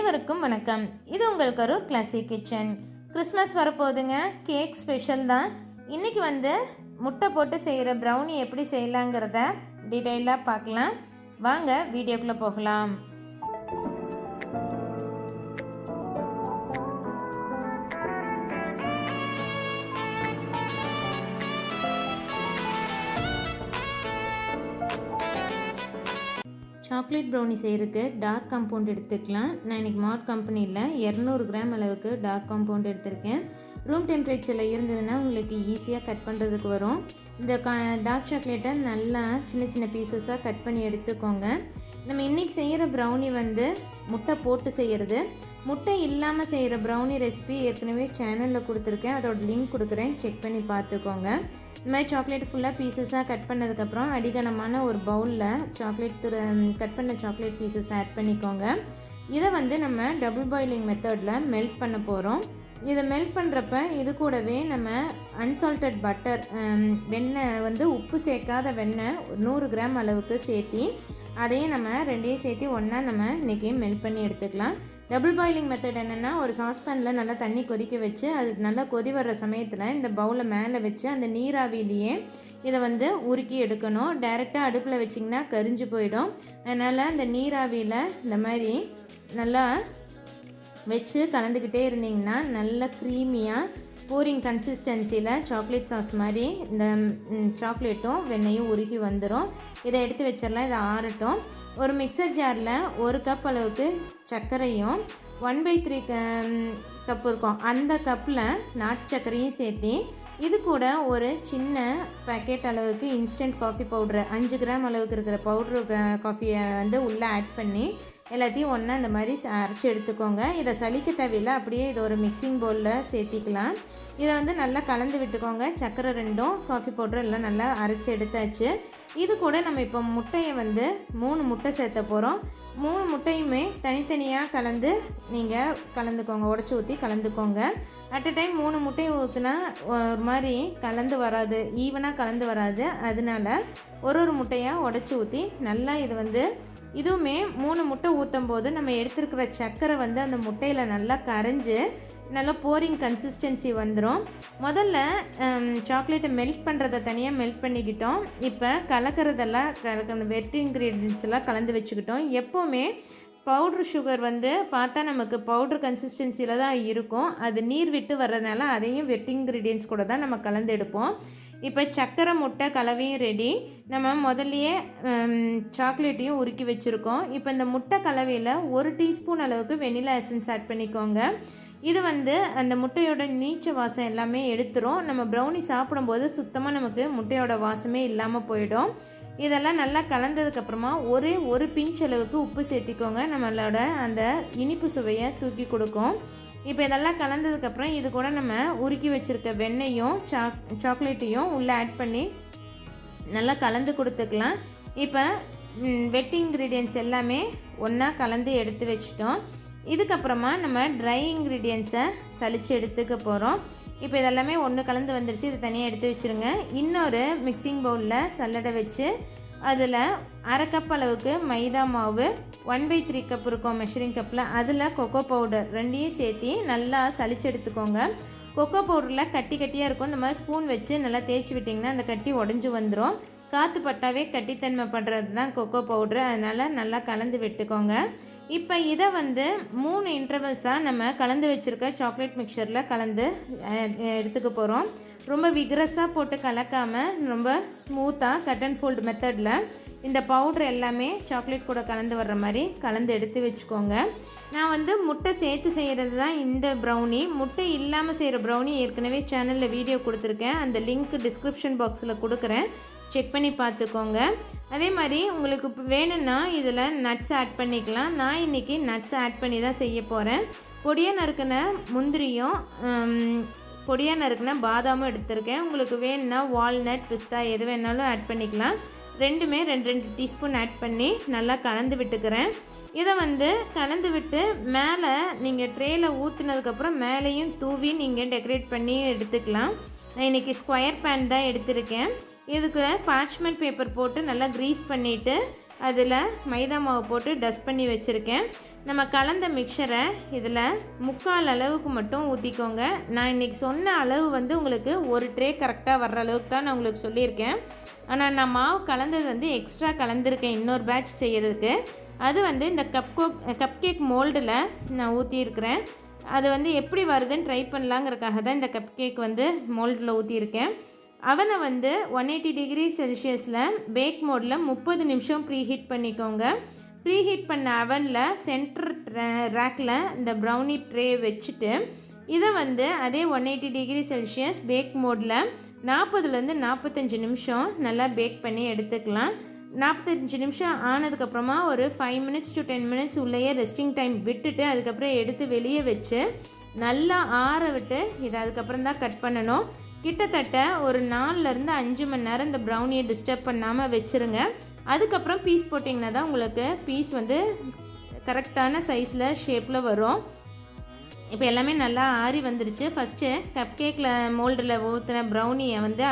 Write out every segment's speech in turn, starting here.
அனைவருக்கும் வணக்கம். இது உங்கள் கரூர் கிளாசிக் கிச்சன். கிறிஸ்மஸ் வரப்போகுதுங்க. கேக் ஸ்பெஷல் தான். இன்றைக்கி முட்டை போட்டு செய்கிற ப்ரௌனி எப்படி செய்யலாங்கிறத டீட்டெயிலாக பார்க்கலாம். வாங்க வீடியோக்குள்ளே போகலாம். சாக்லேட் ப்ரௌனி செய்கிறதுக்கு டார்க் காம்பவுண்ட் எடுத்துக்கலாம். நான் இன்றைக்கி மார்ட் கம்பெனியில் 200 கிராம் அளவுக்கு டார்க் காம்பவுண்ட் எடுத்திருக்கேன். ரூம் டெம்பரேச்சரில் இருந்ததுன்னா உங்களுக்கு ஈஸியாக கட் பண்ணுறதுக்கு வரும். இந்த டார்க் சாக்லேட்டை நல்லா சின்ன சின்ன பீசஸாக கட் பண்ணி எடுத்துக்கோங்க. நம்ம இன்றைக்கி செய்கிற ப்ரௌனி முட்டை போட்டு செய்கிறது. முட்டை இல்லாமல் செய்கிற ப்ரௌனி ரெசிபி ஏற்கனவே சேனலில் கொடுத்துருக்கேன். அதோட லிங்க் கொடுக்குறேன், செக் பண்ணி பார்த்துக்கோங்க. இந்த மாதிரி சாக்லேட் ஃபுல்லாக பீசஸாக கட் பண்ணதுக்கப்புறம் அடிகனமான ஒரு பவுலில் கட் பண்ண சாக்லேட் பீசஸ் ஆட் பண்ணிக்கோங்க. இதை நம்ம டபுள் பாயிலிங் மெத்தடில் மெல்ட் பண்ண போகிறோம். இதை மெல்ட் பண்ணுறப்ப இது கூடவே நம்ம அன்சால்டட் பட்டர், வெண்ணெய் உப்பு சேர்க்காத வெண்ணெய் 100 கிராம் அளவுக்கு சேர்த்தி அதையும் நம்ம ரெண்டையும் சேர்த்து ஒன்றா நம்ம இன்றைக்கி மெல்ட் பண்ணி எடுத்துக்கலாம். டபுள் பாயிலிங் மெத்தட் என்னென்னா, ஒரு சாஸ்பேனில் நல்லா தண்ணி கொதிக்க வச்சு அது நல்லா கொதி வர்ற சமயத்தில் இந்த பவுலை மேலே வச்சு அந்த நீராவிலேயே இதை உருக்கி எடுக்கணும். டைரெக்டாக அடுப்பில் வச்சிங்கன்னா கரிஞ்சு போயிடும். அதனால் அந்த நீராவியில் இந்த மாதிரி நல்லா வச்சு கலந்துக்கிட்டே இருந்திங்கன்னா நல்லா க்ரீமியாக போரிங் கன்சிஸ்டன்சியில் சாக்லேட் சாஸ் மாதிரி இந்த சாக்லேட்டும் வெண்ணையும் உருகி வந்துடும். இதை எடுத்து வச்சிடலாம். இதை ஆறட்டும். ஒரு மிக்சர் ஜாரில் 1 கப் அளவுக்கு சர்க்கரையும் 1/3 கப் இருக்கும் அந்த கப்பில் நாட்டு சர்க்கரையும் சேர்த்து இது கூட ஒரு சின்ன பேக்கெட் அளவுக்கு இன்ஸ்டன்ட் காஃபி பவுட்ரு 5 கிராம் அளவுக்கு இருக்கிற பவுட்ரு காஃபியை உள்ளே ஆட் பண்ணி எல்லாத்தையும் ஒன்றா இந்த மாதிரி அரைச்சி எடுத்துக்கோங்க. இதை சலிக்க தேவையில்லை, அப்படியே இதை ஒரு மிக்சிங் பவுலில் சேர்த்திக்கலாம். இதை நல்லா கலந்து விட்டுக்கோங்க. சர்க்கரை ரெண்டும் காஃபி பவுட்ரு எல்லாம் நல்லா அரைச்சி எடுத்தாச்சு. இது கூட நம்ம இப்போ முட்டையை 3 முட்டை சேர்த்த போகிறோம். 3 முட்டையுமே தனித்தனியாக கலந்துக்கோங்க. உடச்சி ஊற்றி கலந்துக்கோங்க. அட் அ டைம் 3 முட்டையை ஊற்றினா ஒரு மாதிரி கலந்து வராது, ஈவனாக கலந்து வராது. அதனால ஒரு முட்டையாக உடச்சி ஊற்றி நல்லா இது இதுவுமே 3 முட்டை ஊற்றும் போது நம்ம எடுத்துருக்கிற சர்க்கரை அந்த முட்டையில் நல்லா கரைஞ்சி நல்லா போரிங் கன்சிஸ்டன்சி வந்துடும். முதல்ல சாக்லேட்டை மெல்ட் பண்ணுறதை தனியாக மெல்ட் பண்ணிக்கிட்டோம். இப்போ கலக்கிறதெல்லாம் வெட் இன்க்ரீடியன்ஸ் எல்லாம் கலந்து வச்சுக்கிட்டோம். எப்போவுமே பவுட்ரு சுகர் பார்த்தா நமக்கு பவுட்ரு கன்சிஸ்டன்சியில் தான் இருக்கும். அது நீர் விட்டு வர்றதுனால அதையும் வெட் இன்க்ரீடியன்ஸ் கூட தான் நம்ம கலந்து எடுப்போம். இப்போ சர்க்கரை முட்டை கலவையும் ரெடி. நம்ம முதல்லையே சாக்லேட்டையும் உருக்கி வச்சுருக்கோம். இப்போ இந்த முட்டை கலவையில் 1 டீஸ்பூன் அளவுக்கு வெனிலா எசன்ஸ் ஆட் பண்ணிக்கோங்க. இது அந்த முட்டையோட நீச்ச வாசம் எல்லாமே எடுத்துரும். நம்ம ப்ரௌனி சாப்பிடும்போது சுத்தமாக நமக்கு முட்டையோட வாசமே இல்லாமல் போயிடும். இதெல்லாம் நல்லா கலந்ததுக்கப்புறமா ஒரு பிஞ்ச் அளவுக்கு உப்பு சேர்த்திக்கோங்க. நம்மளோட அந்த இனிப்பு சுவையை தூக்கி கொடுக்கும். இப்போ இதெல்லாம் கலந்ததுக்கப்புறம் இது கூட நம்ம உருக்கி வச்சுருக்க வெண்ணையும் சாக்லேட்டையும் உள்ளே ஆட் பண்ணி நல்லா கலந்து கொடுத்துக்கலாம். இப்போ வெட் இன்க்ரீடியன்ஸ் எல்லாமே ஒன்றா கலந்து எடுத்து வச்சிட்டோம். இதுக்கப்புறமா நம்ம ட்ரை இன்க்ரீடியன்ஸை சலித்து எடுத்துக்க போகிறோம். இப்போ இதெல்லாமே ஒன்று கலந்து வந்துருச்சு. இது தனியாக எடுத்து வச்சுருங்க. இன்னொரு மிக்சிங் பவுலில் சல்லடை வச்சு அதில் 1/2 கப் அளவுக்கு மைதா மாவு, 1/3 கப் இருக்கும் மெஷரிங் கப்பில், அதில் கொக்கோ பவுடர் ரெண்டையும் சேர்த்து நல்லா சலிச்சு எடுத்துக்கோங்க. கொக்கோ பவுடரில் கட்டியாக இருக்கும். இந்த மாதிரி ஸ்பூன் வச்சு நல்லா தேய்ச்சி விட்டிங்கன்னா அந்த கட்டி உடஞ்சி வந்துடும். காற்று பட்டாவே கட்டித்தன்மை பண்ணுறது தான் கொக்கோ பவுட்ரு. அதனால் நல்லா கலந்து விட்டுக்கோங்க. இப்போ இதை 3 இன்டர்வல்ஸாக நம்ம கலந்து வச்சுருக்க சாக்லேட் மிக்சரில் கலந்து எடுத்துக்க போகிறோம். ரொம்ப விக்ரஸாக போட்டு கலக்காமல் ரொம்ப ஸ்மூத்தாக கட் அண்ட் ஃபோல்டு மெத்தடில் இந்த பவுட்ரு எல்லாமே சாக்லேட் கூட கலந்து வர்ற மாதிரி கலந்து எடுத்து வச்சுக்கோங்க. நான் முட்டை சேர்த்து செய்கிறது தான் இந்த ப்ரௌனி. முட்டை இல்லாமல் செய்கிற ப்ரௌனி ஏற்கனவே சேனலில் வீடியோ கொடுத்துருக்கேன். அந்த லிங்க் டிஸ்கிரிப்ஷன் பாக்ஸில் கொடுக்குறேன், செக் பண்ணி பார்த்துக்கோங்க. அதே மாதிரி உங்களுக்கு வேணும்னா இதில் நட்ஸ் ஆட் பண்ணிக்கலாம். நான் இன்றைக்கி நட்ஸ் ஆட் பண்ணி தான் செய்ய போகிறேன். பொடியாக நறுக்கின முந்திரியும் பொடியாக நறுக்கின பாதாமும் எடுத்திருக்கேன். உங்களுக்கு வேணும்னா வால்நட், பிஸ்தா எது வேணாலும் ஆட் பண்ணிக்கலாம். ரெண்டுமே 2 டீஸ்பூன் ஆட் பண்ணி நல்லா கலந்து விட்டுக்கிறேன். இதை கலந்து விட்டு மேலே நீங்கள் ட்ரேயில் ஊற்றினதுக்கப்புறம் மேலேயும் தூவி நீங்கள் டெக்கரேட் பண்ணி எடுத்துக்கலாம். நான் இன்றைக்கி ஸ்கொயர் பேன் தான் எடுத்திருக்கேன். இதுக்கு பார்ச்மெண்ட் பேப்பர் போட்டு நல்லா க்ரீஸ் பண்ணிவிட்டு அதில் மைதா மாவு போட்டு டஸ்ட் பண்ணி வச்சுருக்கேன். நம்ம கலந்த மிக்சரை இதில் 3/4 அளவுக்கு மட்டும் ஊற்றிக்கோங்க. நான் இன்றைக்கி சொன்ன அளவு வந்து உங்களுக்கு ஒரு ட்ரே கரெக்டாக வர்ற அளவுக்கு தான் நான் உங்களுக்கு சொல்லியிருக்கேன். ஆனால் நான் மாவு கலந்தது வந்து எக்ஸ்ட்ரா கலந்துருக்கேன் இன்னொரு பேட்ச் செய்கிறதுக்கு. அது வந்து இந்த கப் கேக் மோல்டில் நான் ஊற்றியிருக்கிறேன். அது வந்து எப்படி வருதுன்னு ட்ரை பண்ணலாங்கிறதுக்காக தான் இந்த கப் கேக் வந்து மோல்டில் ஊற்றியிருக்கேன். அவனை வந்து 180 டிகிரி செல்சியஸில் பேக் மோடில் 30 நிமிஷம் ப்ரீஹீட் பண்ணிக்கோங்க. ப்ரீஹீட் பண்ண அவனில் சென்டர் ரேக்கில் இந்த ப்ரௌனி ட்ரே வச்சுட்டு இதை வந்து அதே 180 டிகிரி செல்சியஸ் பேக் மோடில் 40லேருந்து 45 நிமிஷம் நல்லா பேக் பண்ணி எடுத்துக்கலாம். 45 நிமிஷம் ஆனதுக்கப்புறமா ஒரு 5 மினிட்ஸ் to 10 மினிட்ஸ் உள்ளேயே ரெஸ்டிங் டைம் விட்டுட்டு அதுக்கப்புறம் எடுத்து வெளியே வச்சு நல்லா ஆற விட்டு இதை அதுக்கப்புறம் தான் கட் பண்ணணும். கிட்டத்தட்ட ஒரு 4லேருந்து 5 மணி நேரம் இந்த ப்ரௌனியை டிஸ்டர்ப் பண்ணாமல் வச்சுருங்க. அதுக்கப்புறம் பீஸ் போட்டிங்கன்னா தான் உங்களுக்கு பீஸ் வந்து கரெக்டான சைஸில் ஷேப்பில் வரும். இப்போ எல்லாமே நல்லா ஆறி வந்துருச்சு. ஃபஸ்ட்டு கப் கேக்கில் மோல்டில் ஊற்றின ப்ரௌனியை வந்து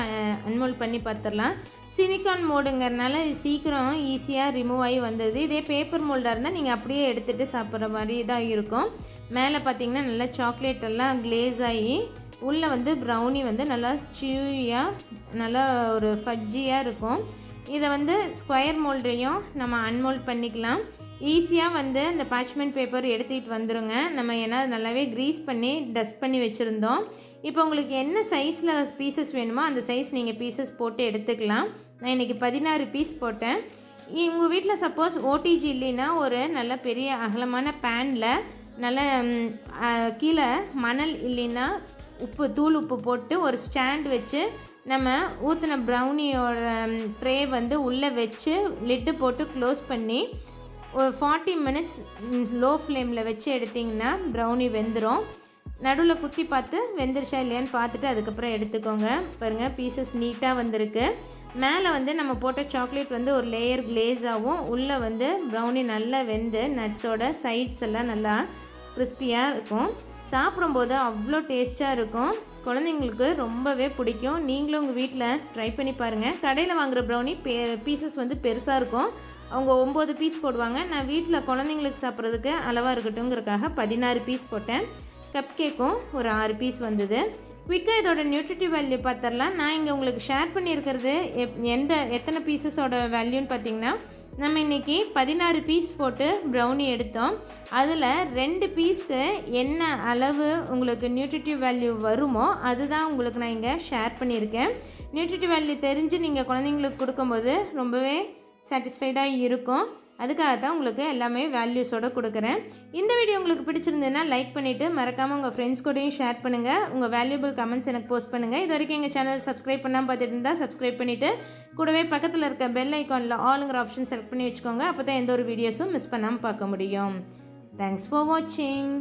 அன்மோல்ட் பண்ணி பார்த்துடலாம். சிலிக்கான் மோல்டுங்கிறதுனால சீக்கிரம் ஈஸியாக ரிமூவ் ஆகி வந்தது. இதே பேப்பர் மோல்டாக இருந்தால் நீங்கள் அப்படியே எடுத்துகிட்டு சாப்பிட்ற மாதிரி தான் இருக்கும். மேலே பார்த்திங்கன்னா நல்லா சாக்லேட் எல்லாம் கிளேஸ் ஆகி உள்ளே வந்து ப்ரௌனி வந்து நல்லா சியூயாக நல்லா ஒரு ஃபஜ்ஜியாக இருக்கும். இதை வந்து ஸ்கொயர் மோல்டையும் நம்ம அன்மோல்ட் பண்ணிக்கலாம். ஈஸியாக வந்து இந்த பார்ச்மெண்ட் பேப்பர் எடுத்துகிட்டு வந்துடுங்க. நம்ம ஏன்னா நல்லாவே க்ரீஸ் பண்ணி டஸ்ட் பண்ணி வச்சுருந்தோம். இப்போ உங்களுக்கு என்ன சைஸில் பீசஸ் வேணுமோ அந்த சைஸ் நீங்கள் பீசஸ் போட்டு எடுத்துக்கலாம். நான் இன்றைக்கி 16 பீஸ் போட்டேன். உங்கள் வீட்டில் சப்போஸ் ஓடிஜி இல்லைன்னா ஒரு நல்ல பெரிய அகலமான பேனில் நல்ல கீழே மணல் இல்லைன்னா தூள் உப்பு போட்டு ஒரு ஸ்டாண்ட் வச்சு நம்ம ஊற்றின ப்ரௌனியோட ட்ரே வந்து உள்ளே வச்சு லிட்டு போட்டு க்ளோஸ் பண்ணி ஒரு 40 மினிட்ஸ் லோ ஃப்ளேமில் வச்சு எடுத்திங்கன்னா ப்ரௌனி வெந்துடும். நடுவில் குத்தி பார்த்து வெந்துருச்சா இல்லையான்னு பார்த்துட்டு அதுக்கப்புறம் எடுத்துக்கோங்க. பாருங்கள் பீசஸ் நீட்டாக வந்திருக்கு. மேலே வந்து நம்ம போட்ட சாக்லேட் வந்து ஒரு லேயர் கிளேஸாகவும் உள்ளே வந்து ப்ரௌனி நல்லா வெந்து நட்ஸோட சைட்ஸ் எல்லாம் நல்லா கிறிஸ்பியாக இருக்கும். சாப்பிடும்போது அவ்வளோ டேஸ்ட்டாக இருக்கும். குழந்தைங்களுக்கு ரொம்பவே பிடிக்கும். நீங்களும் உங்கள் வீட்டில் ட்ரை பண்ணி பாருங்கள். கடையில் வாங்குகிற ப்ரௌனி பீசஸ் வந்து பெருசாக இருக்கும். அவங்க 9 பீஸ் போடுவாங்க. நான் வீட்டில் குழந்தைங்களுக்கு சாப்பிட்றதுக்கு அளவாக இருக்கட்டும்ங்கிறதுக்காக 16 பீஸ் போட்டேன். கப் கேக்கும் ஒரு 6 பீஸ் வந்தது. குவிக்காக இதோட நியூட்ரிட்டிவ் வேல்யூ பார்த்துடலாம். நான் இங்கே உங்களுக்கு ஷேர் பண்ணியிருக்கிறது எத்தனை பீசஸோட வேல்யூன்னு பார்த்தீங்கன்னா நம்ம இன்றைக்கி 16 பீஸ் போட்டு ப்ரௌனி எடுத்தோம். அதில் 2 பீஸ்க்கு என்ன அளவு உங்களுக்கு நியூட்ரிட்டிவ் வேல்யூ வருமோ அதுதான் உங்களுக்கு நான் இங்கே ஷேர் பண்ணியிருக்கேன். நியூட்ரிட்டிவ் வேல்யூ தெரிஞ்சு நீங்கள் குழந்தைங்களுக்கு கொடுக்கும்போது ரொம்பவே சாட்டிஸ்ஃபைடாக இருக்கும். அதுக்காக தான் உங்களுக்கு எல்லாமே வேல்யூஸோடு கொடுக்குறேன். இந்த வீடியோ உங்களுக்கு பிடிச்சிருந்ததுன்னா லைக் பண்ணிவிட்டு மறக்காமல் உங்கள் ஃப்ரெண்ட்ஸ் கூடயும் ஷேர் பண்ணுங்கள். உங்கள் வேல்யூபிள் கமெண்ட்ஸ் எனக்கு போஸ்ட் பண்ணுங்கள். இது வரைக்கும் எங்கள் சேனல் சப்ஸ்கிரைப் பண்ணாமல் பார்த்துட்டு இருந்தால் சப்ஸ்கிரைப் பண்ணிவிட்டு கூடவே பக்கத்தில் இருக்க பெல் ஐக்கானில் ஆளுங்கிற ஆப்ஷன் செலக்ட் பண்ணி வச்சுக்கோங்க. அப்போ தான் எந்த ஒரு வீடியோஸும் மிஸ் பண்ணாமல் பார்க்க முடியும். தேங்க்ஸ் ஃபார் வாட்சிங்.